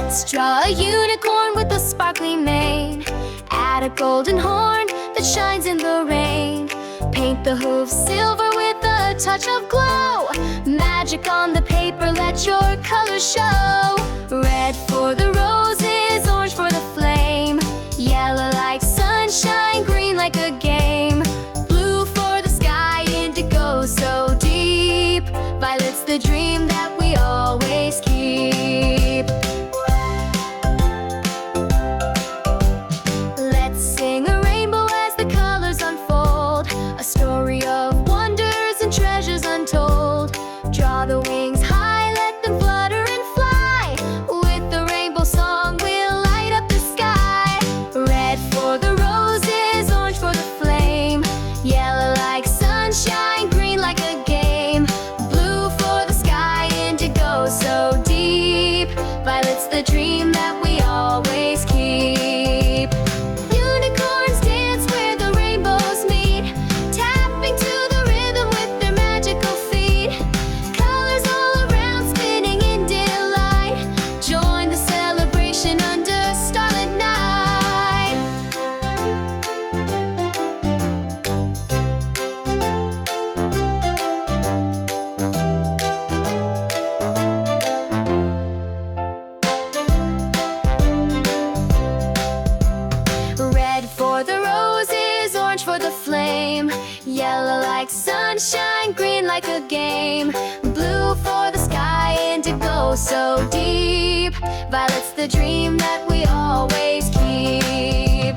Let's draw a unicorn with a sparkly mane. Add a golden horn that shines in the rain. Paint the hooves silver with a touch of glow. Magic on the paper, let your colors show. Red for the roses, orange for the flame. Yellow like sunshine, green like a game. Blue for the sky, indigo so deep. Violet's the dream that we always keep. Let's sing a rainbow as the colors unfold. A story of wonders and treasures untold. Draw the wings high, let them flutter and fly. With the rainbow song, we'll light up the sky. Red for the roses, orange for the flame. Yellow like sunshine, green like a game. Blue for the sky, indigo so deep. Violet's the dream that we always keep. Unicorns dance where the rainbows meet, tapping to the rhythm with their magical feet. Colors all around, spinning in delight. Join the celebration under starlit night. Red for the roses, orange for the flame. Yellow like sunshine, green like a game. Blue for the sky, indigo so deep. Violet's the dream that we always keep.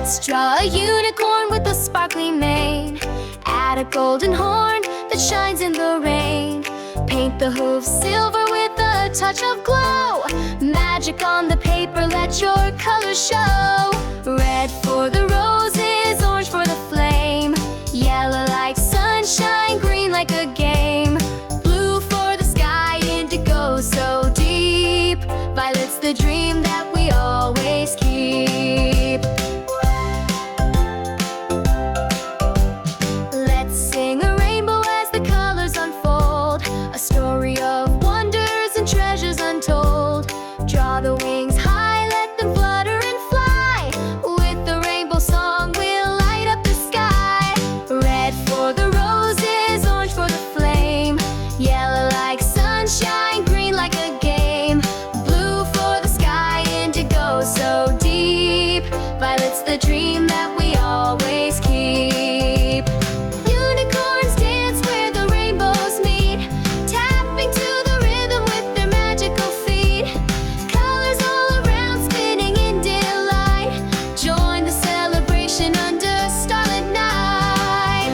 Let's draw a unicorn with a sparkly mane. Add a golden horn that shines in the rain. Paint the hooves silver with a touch of glow. Magic on the paper, let your colors show. Red for the roses, orange for the flame. Yellow like sunshine, green like a game. Blue for the sky, indigo so deep. Violet's the dream that we always keep. Let's sing a rainbow as the colors unfold. A story of wonders and treasures untold. Draw the wings high, let them flutter and fly. With the rainbow song, we'll light up the sky. Red for the roses, orange for the flame. Yellow like sunshine, green like a game. Blue for the sky, indigo so deep. Violet's the dream that we always keep. Unicorns dance where the rainbows meet, tapping to the rhythm with their magical feet. Colors all around, spinning in delight. Join the celebration under starlit night.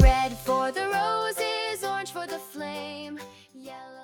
Red for the roses, orange for the flame. Yellow